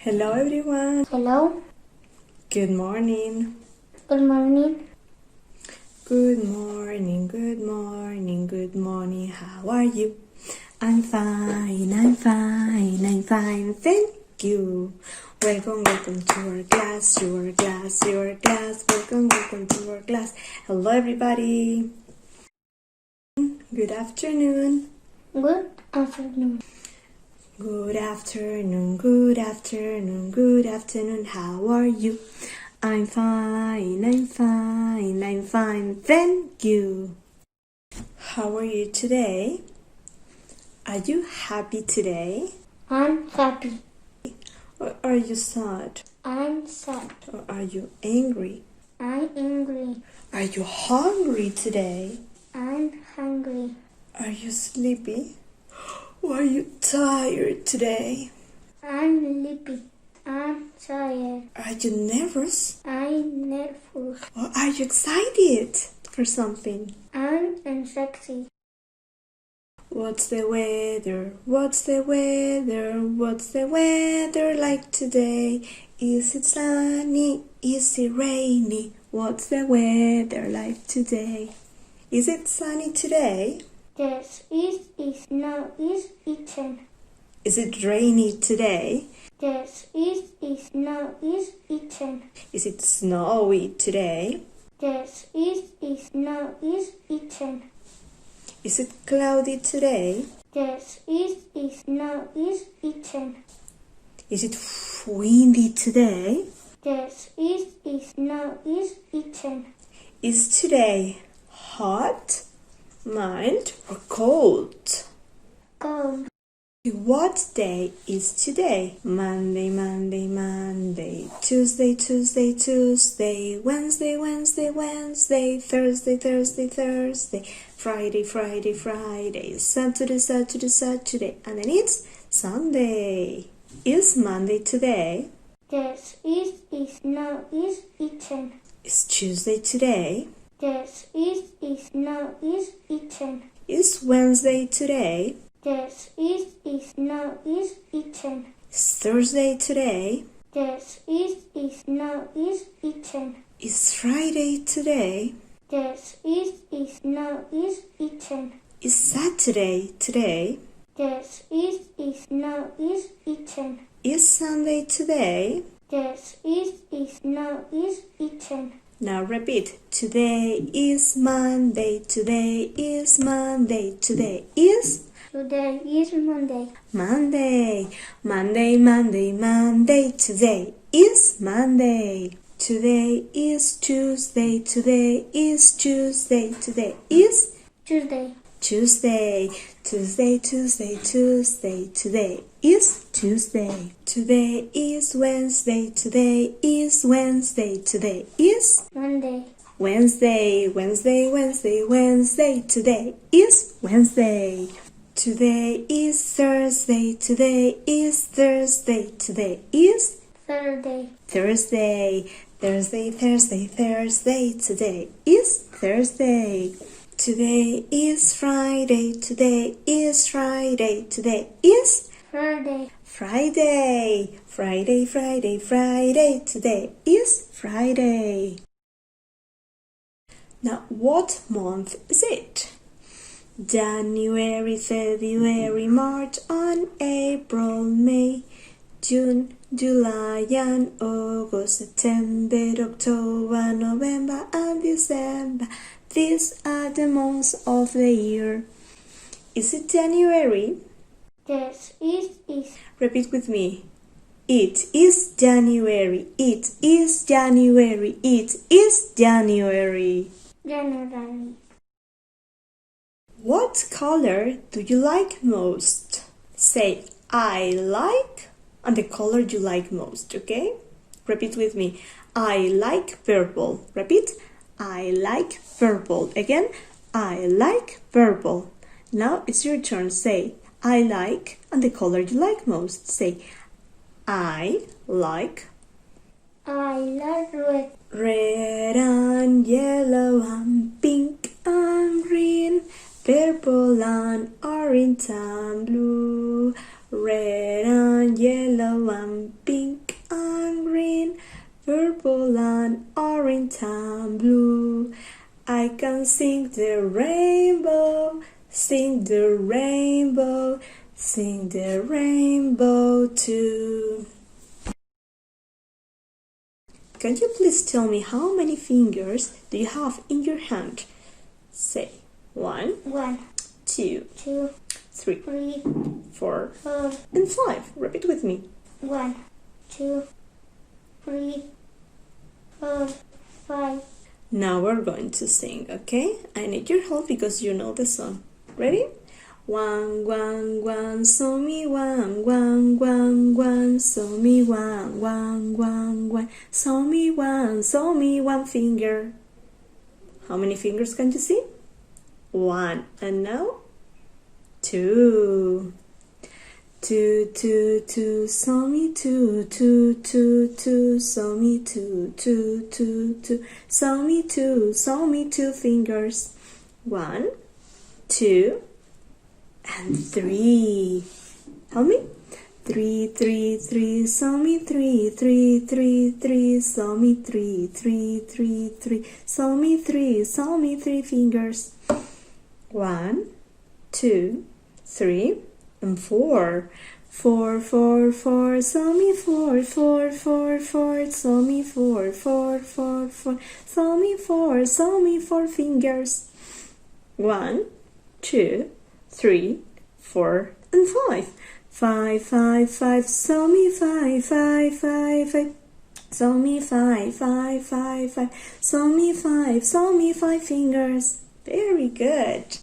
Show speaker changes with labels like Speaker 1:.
Speaker 1: Hello everyone.
Speaker 2: Hello.
Speaker 1: Good morning.
Speaker 2: Good morning.
Speaker 1: Good morning, good morning, good morning. How are you? I'm fine, thank you. Welcome to our class, your class. Welcome to our class. Hello everybody. Good afternoon.
Speaker 2: Good afternoon.
Speaker 1: Good afternoon. How are you? I'm fine, thank you. How are you today? Are you happy today?
Speaker 2: I'm happy.
Speaker 1: Or are you sad?
Speaker 2: I'm sad.
Speaker 1: Or are you angry?
Speaker 2: I'm angry.
Speaker 1: Are you hungry today?
Speaker 2: I'm hungry.
Speaker 1: Are you sleepy? Or are you tired today?
Speaker 2: I'm sleepy. I'm tired.
Speaker 1: Are you nervous?
Speaker 2: I'm nervous.
Speaker 1: Or are you excited for something?
Speaker 2: I'm anxiety.
Speaker 1: What's the weather? What's the weather like today? Is it sunny? Is it rainy? What's the weather like today? Is it sunny today?
Speaker 2: Yes, it is no is eaten.
Speaker 1: Is it rainy today?
Speaker 2: Yes, it is no is eaten.
Speaker 1: Is it snowy today?
Speaker 2: Yes, it is no is eaten.
Speaker 1: Is it cloudy today?
Speaker 2: Yes, it is no is eaten.
Speaker 1: Is it windy today?
Speaker 2: Yes, it is no is eaten.
Speaker 1: Is today hot, mild, or cold?
Speaker 2: Cold.
Speaker 1: What day is today? Monday, Tuesday, Wednesday, Thursday, Friday, Saturday, and then it's Sunday. Is Monday today?
Speaker 2: Yes, it is no is eaten.
Speaker 1: Is Tuesday today?
Speaker 2: Yes, it is no is eaten.
Speaker 1: Is Wednesday today?
Speaker 2: Yes, it is no is eaten.
Speaker 1: Is Thursday today?
Speaker 2: Yes, it is no is eaten.
Speaker 1: Is Friday today?
Speaker 2: Yes, it is no is eaten.
Speaker 1: Is Saturday today?
Speaker 2: Yes, it is no is eaten.
Speaker 1: Is Sunday today?
Speaker 2: Yes, it is no is eaten.
Speaker 1: Now repeat. Today is Monday. Today is Monday. Today is
Speaker 2: Today is Monday.
Speaker 1: Monday. Today is Monday. Today is Tuesday. Today is Tuesday. Today is
Speaker 2: Tuesday.
Speaker 1: Tuesday. Today is Tuesday. Today is Wednesday. Today is Wednesday. Today is
Speaker 2: Monday.
Speaker 1: Wednesday. Today is Wednesday. Today is Thursday. Today is Thursday. Today is
Speaker 2: Thursday.
Speaker 1: Thursday. Today is Thursday. Today is Friday. Today is Friday. Today is
Speaker 2: Friday.
Speaker 1: Friday. Today is Friday. Now, what month is it? January, February, March, and April, May, June, July, and August, September, October, November, and December. These are the months of the year. Is it January?
Speaker 2: Yes, it is.
Speaker 1: Repeat with me. It is January. It is January. It is January.
Speaker 2: January.
Speaker 1: What color do you like most? Say, I like, and the color you like most, okay? Repeat with me. I like purple. Repeat. I like purple. Again, I like purple. Now it's your turn. Say, I like, and the color you like most. Say, I like
Speaker 2: red.
Speaker 1: Red and yellow and pink and green, purple and orange and blue. Red and yellow and pink purple and orange and blue. I can sing the rainbow, sing the rainbow, sing the rainbow too. Can you please tell me how many fingers do you have in your hand? Say 1,
Speaker 2: 1,
Speaker 1: 2,
Speaker 2: 2,
Speaker 1: 3,
Speaker 2: 3,
Speaker 1: 4,
Speaker 2: 4,
Speaker 1: and 5. Repeat with me.
Speaker 2: 1, 2, 3, 4, 5.
Speaker 1: Now we're going to sing, okay? I need your help because you know the song. Ready? 1, 1, 1, so me 1, 1, 1, 1, so me 1, 1, 1, 1, so me 1 finger. How many fingers can you see? 1. And now 2. 2, 2, 2, so me 2, 2, 2, 2, so me 2, 2, 2, 2, so me 2 fingers. 1, 2, and 3. Help me. 3, 3, 3, so me 3, 3, 3, 3, so me 3, 3, 3, 3, so me 3 fingers. 1, 2, 3, and 4. 4, 4, 4, so me 4, 4, 4, 4, so me 4, 4, 4, 4, so me 4 fingers. 1, 2, 3, 4, and 5. 5, 5, 5, so me 5, 5, 5, 5, so me 5, 5, 5, 5, so me 5 fingers. Very good.